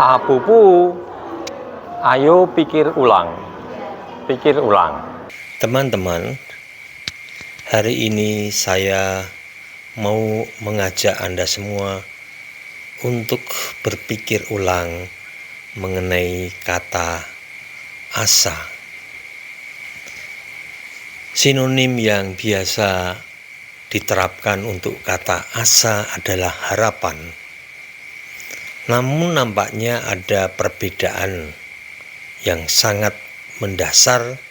Apupu, ayo pikir ulang, pikir ulang. Teman-teman, hari ini saya mau mengajak Anda semua untuk berpikir ulang mengenai kata asa. Sinonim yang biasa diterapkan untuk kata asa adalah harapan. Namun nampaknya ada perbedaan yang sangat mendasar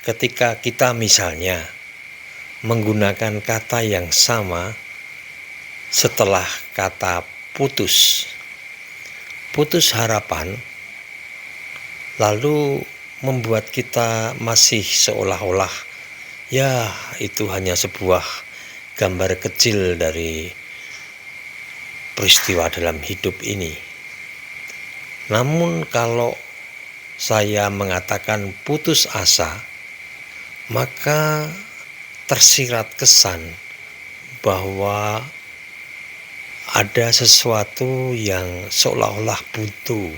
ketika kita misalnya menggunakan kata yang sama setelah kata putus. Putus harapan lalu membuat kita masih seolah-olah ya itu hanya sebuah gambar kecil dari peristiwa dalam hidup ini. Namun kalau saya mengatakan putus asa, maka tersirat kesan bahwa ada sesuatu yang seolah-olah buntu.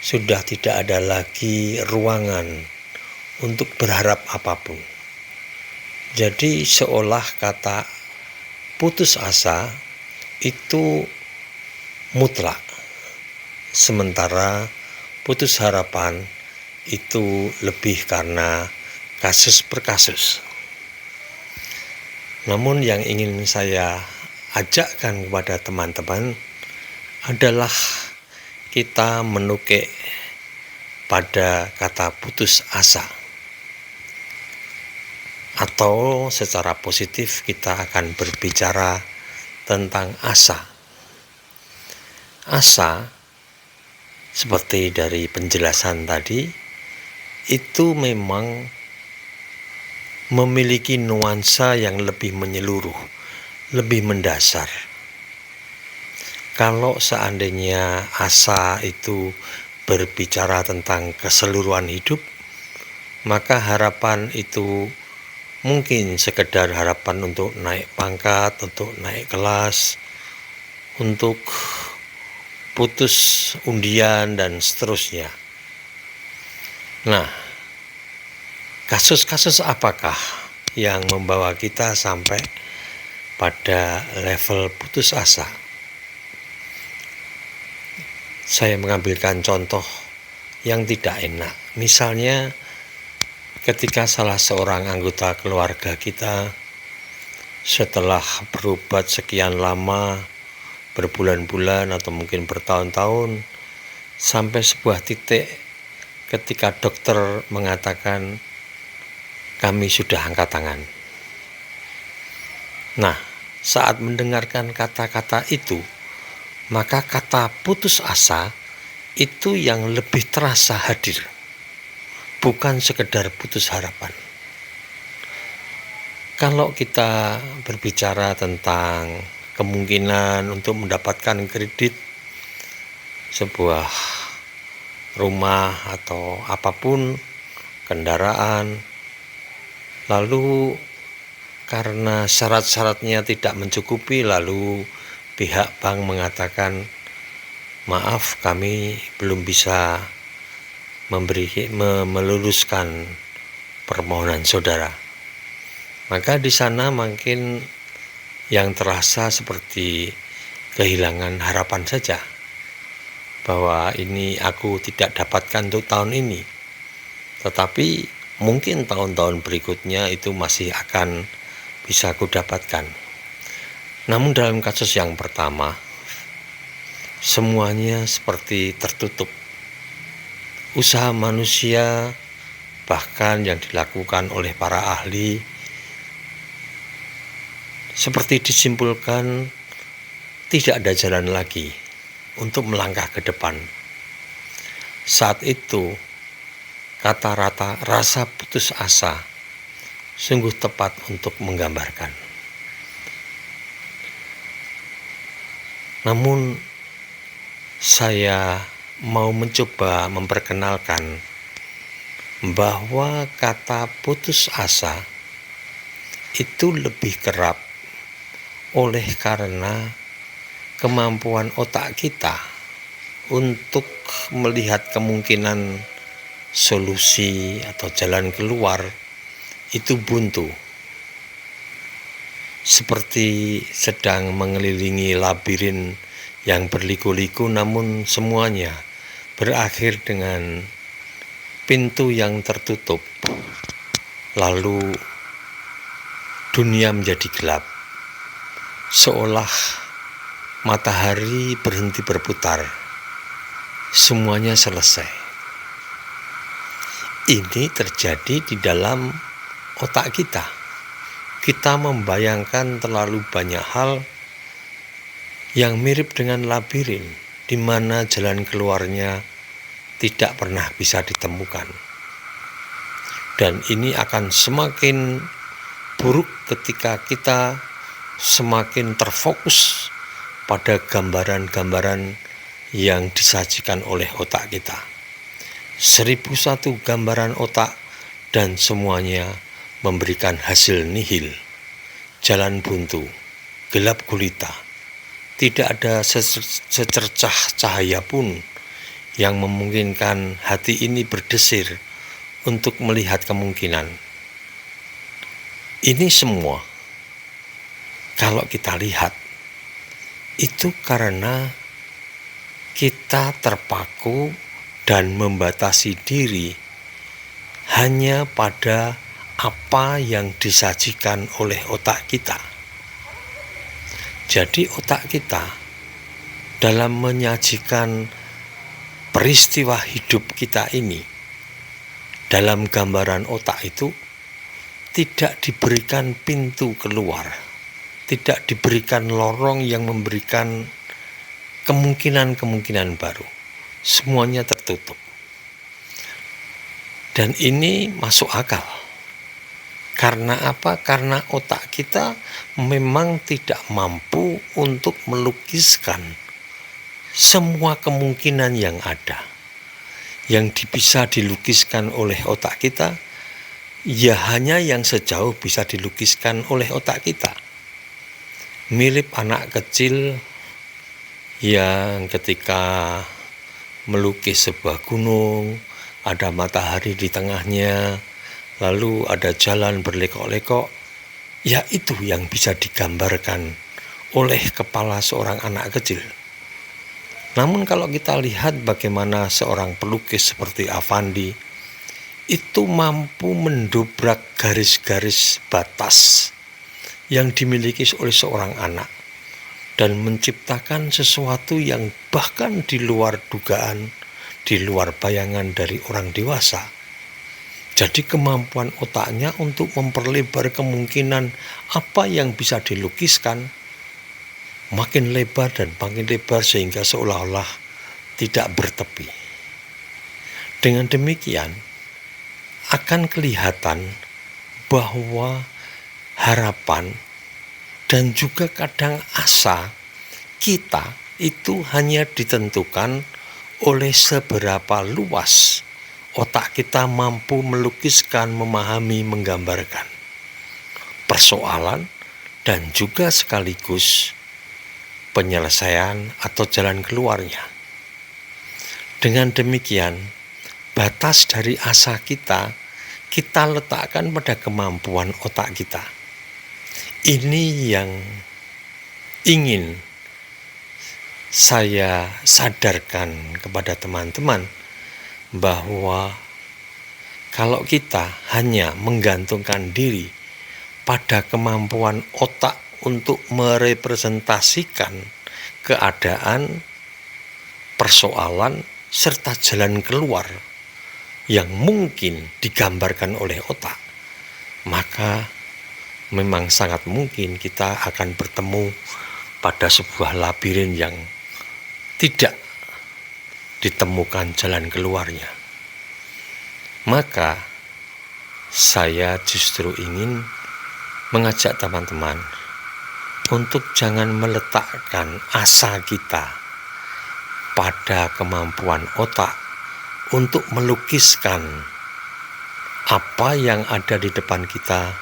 Sudah tidak ada lagi ruangan untuk berharap apapun. Jadi seolah kata putus asa itu mutlak, sementara putus harapan itu lebih karena kasus per kasus. Namun yang ingin saya ajakkan kepada teman-teman adalah kita menukik pada kata putus asa, atau secara positif kita akan berbicara tentang asa. Asa, seperti dari penjelasan tadi, itu memang memiliki nuansa yang lebih menyeluruh, lebih mendasar. Kalau seandainya asa itu berbicara tentang keseluruhan hidup, maka harapan itu mungkin sekedar harapan untuk naik pangkat, untuk naik kelas, untuk putus undian, dan seterusnya. Nah, kasus-kasus apakah yang membawa kita sampai pada level putus asa? Saya mengambilkan contoh yang tidak enak. Misalnya ketika salah seorang anggota keluarga kita setelah berobat sekian lama, berbulan-bulan atau mungkin bertahun-tahun, sampai sebuah titik ketika dokter mengatakan kami sudah angkat tangan. Nah, saat mendengarkan kata-kata itu, maka kata putus asa itu yang lebih terasa hadir, bukan sekedar putus harapan. Kalau kita berbicara tentang kemungkinan untuk mendapatkan kredit sebuah rumah atau apapun, kendaraan, lalu karena syarat-syaratnya tidak mencukupi, lalu pihak bank mengatakan maaf, kami belum bisa meluluskan permohonan saudara. Maka di sana mungkin yang terasa seperti kehilangan harapan saja, bahwa ini aku tidak dapatkan untuk tahun ini, tetapi mungkin tahun-tahun berikutnya itu masih akan bisa aku dapatkan. Namun dalam kasus yang pertama, semuanya seperti tertutup. Usaha manusia, bahkan yang dilakukan oleh para ahli, seperti disimpulkan tidak ada jalan lagi untuk melangkah ke depan. Saat itu, kata rasa putus asa sungguh tepat untuk menggambarkan. Namun saya mau mencoba memperkenalkan bahwa kata putus asa itu lebih kerap oleh karena kemampuan otak kita untuk melihat kemungkinan solusi atau jalan keluar itu buntu, seperti sedang mengelilingi labirin yang berliku-liku, namun semuanya berakhir dengan pintu yang tertutup, lalu dunia menjadi gelap, seolah matahari berhenti berputar, semuanya selesai. Ini terjadi di dalam otak kita. Kita membayangkan terlalu banyak hal yang mirip dengan labirin, di mana jalan keluarnya tidak pernah bisa ditemukan. Dan ini akan semakin buruk ketika kita semakin terfokus pada gambaran-gambaran yang disajikan oleh otak kita. 1001 gambaran otak dan semuanya memberikan hasil nihil, jalan buntu, gelap gulita. Tidak ada secercah cahaya pun yang memungkinkan hati ini berdesir untuk melihat kemungkinan. Ini semua, kalau kita lihat, itu karena kita terpaku dan membatasi diri hanya pada apa yang disajikan oleh otak kita. Jadi otak kita dalam menyajikan peristiwa hidup kita ini, dalam gambaran otak itu tidak diberikan pintu keluar, tidak diberikan lorong yang memberikan kemungkinan-kemungkinan baru. Semuanya tertutup. Dan ini masuk akal. Karena apa? Karena otak kita memang tidak mampu untuk melukiskan semua kemungkinan yang ada. Yang bisa dilukiskan oleh otak kita, ya hanya yang sejauh bisa dilukiskan oleh otak kita. Mirip anak kecil yang ketika melukis sebuah gunung, ada matahari di tengahnya, lalu ada jalan berlekok-lekok, ya itu yang bisa digambarkan oleh kepala seorang anak kecil. Namun kalau kita lihat bagaimana seorang pelukis seperti Affandi itu mampu mendobrak garis-garis batas yang dimiliki oleh seorang anak dan menciptakan sesuatu yang bahkan di luar dugaan, di luar bayangan dari orang dewasa. Jadi kemampuan otaknya untuk memperlebar kemungkinan apa yang bisa dilukiskan makin lebar dan makin lebar sehingga seolah-olah tidak bertepi. Dengan demikian akan kelihatan bahwa harapan dan juga kadang asa kita itu hanya ditentukan oleh seberapa luas otak kita mampu melukiskan, memahami, menggambarkan persoalan dan juga sekaligus penyelesaian atau jalan keluarnya. Dengan demikian, batas dari asa kita letakkan pada kemampuan otak kita. Ini yang ingin saya sadarkan kepada teman-teman, bahwa kalau kita hanya menggantungkan diri pada kemampuan otak untuk merepresentasikan keadaan, persoalan, serta jalan keluar yang mungkin digambarkan oleh otak, maka memang sangat mungkin kita akan bertemu pada sebuah labirin yang tidak ditemukan jalan keluarnya. Maka saya justru ingin mengajak teman-teman untuk jangan meletakkan asa kita pada kemampuan otak untuk melukiskan apa yang ada di depan kita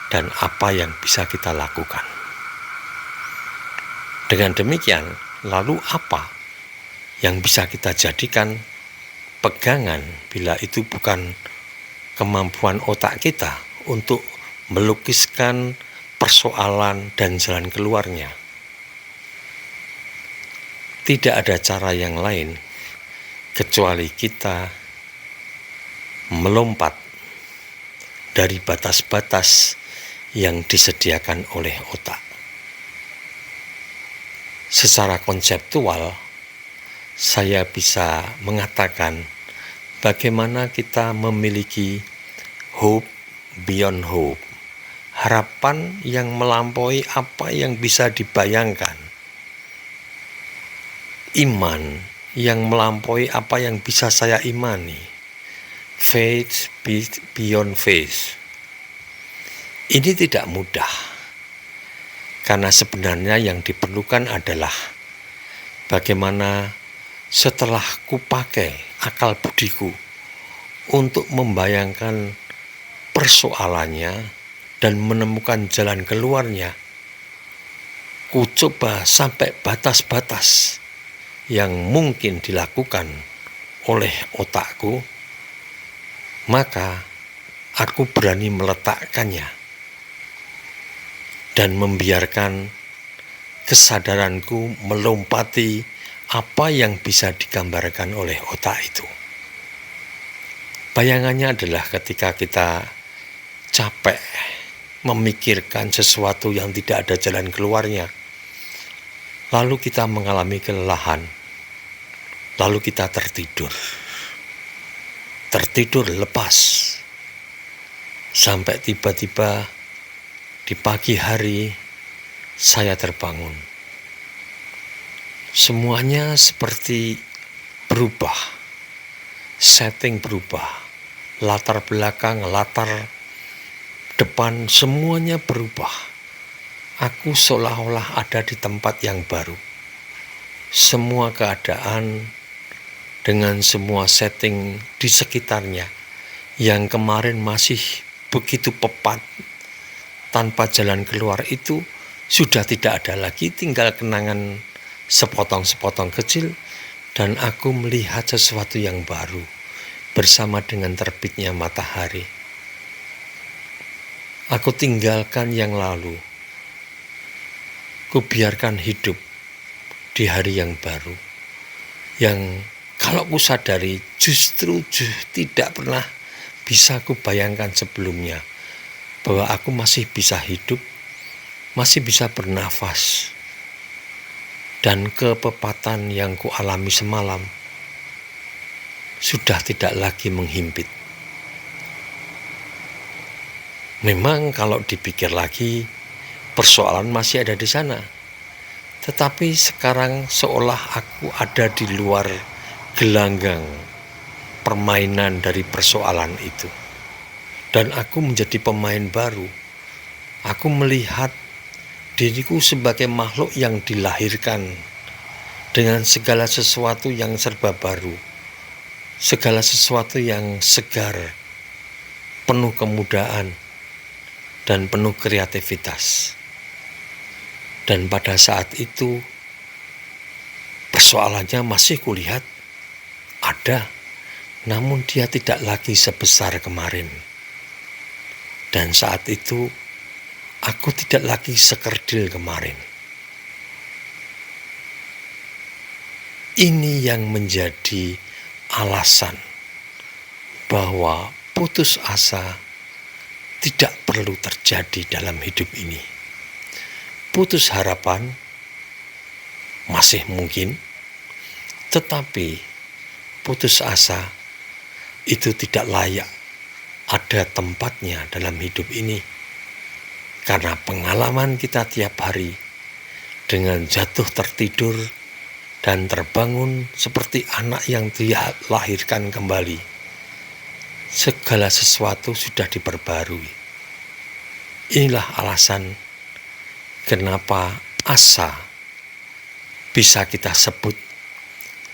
dan apa yang bisa kita lakukan. Dengan demikian, lalu apa yang bisa kita jadikan pegangan bila itu bukan kemampuan otak kita untuk melukiskan persoalan dan jalan keluarnya. Tidak ada cara yang lain kecuali kita melompat dari batas-batas yang disediakan oleh otak. Secara konseptual, saya bisa mengatakan bagaimana kita memiliki hope beyond hope, harapan yang melampaui apa yang bisa dibayangkan, iman yang melampaui apa yang bisa saya imani, faith beyond faith. Ini tidak mudah, karena sebenarnya yang diperlukan adalah bagaimana setelah kupakai akal budiku untuk membayangkan persoalannya dan menemukan jalan keluarnya, ku coba sampai batas-batas yang mungkin dilakukan oleh otakku, maka aku berani meletakkannya dan membiarkan kesadaranku melompati apa yang bisa digambarkan oleh otak itu. Bayangannya adalah ketika kita capek memikirkan sesuatu yang tidak ada jalan keluarnya, lalu kita mengalami kelelahan, lalu kita tertidur lepas, sampai tiba-tiba di pagi hari saya terbangun. Semuanya seperti berubah, setting berubah, latar belakang, latar depan, semuanya berubah. Aku seolah-olah ada di tempat yang baru. Semua keadaan dengan semua setting di sekitarnya yang kemarin masih begitu pepat tanpa jalan keluar itu sudah tidak ada lagi, tinggal kenangan sepotong-sepotong kecil, dan aku melihat sesuatu yang baru bersama dengan terbitnya matahari. Aku tinggalkan yang lalu, ku biarkan hidup di hari yang baru, yang kalau ku sadari justru tidak pernah bisa ku bayangkan sebelumnya, bahwa aku masih bisa hidup, masih bisa bernafas, dan kepepatan yang ku alami semalam sudah tidak lagi menghimpit. Memang kalau dipikir lagi, persoalan masih ada di sana, tetapi sekarang seolah aku ada di luar gelanggang permainan dari persoalan itu, dan aku menjadi pemain baru. Aku melihat diriku sebagai makhluk yang dilahirkan dengan segala sesuatu yang serba baru, segala sesuatu yang segar, penuh kemudaan, dan penuh kreativitas. Dan pada saat itu persoalannya masih kulihat ada, namun dia tidak lagi sebesar kemarin. Dan saat itu aku tidak lagi sekerdil kemarin. Ini yang menjadi alasan bahwa putus asa tidak perlu terjadi dalam hidup ini. Putus harapan masih mungkin, tetapi putus asa itu tidak layak ada tempatnya dalam hidup ini. Karena pengalaman kita tiap hari dengan jatuh tertidur dan terbangun seperti anak yang dilahirkan kembali, segala sesuatu sudah diperbarui. Inilah alasan kenapa asa bisa kita sebut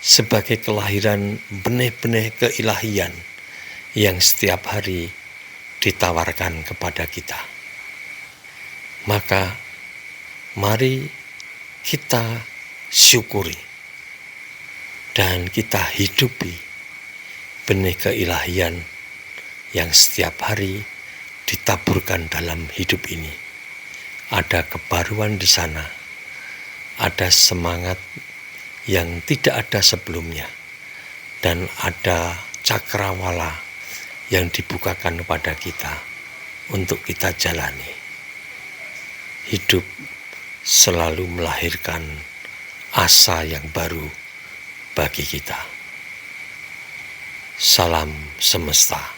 sebagai kelahiran benih-benih keilahian yang setiap hari ditawarkan kepada kita. Maka mari kita syukuri dan kita hidupi benih keilahian yang setiap hari ditaburkan dalam hidup ini. Ada kebaruan di sana, ada semangat yang tidak ada sebelumnya, dan ada cakrawala yang dibukakan kepada kita untuk kita jalani. Hidup selalu melahirkan asa yang baru bagi kita. Salam semesta.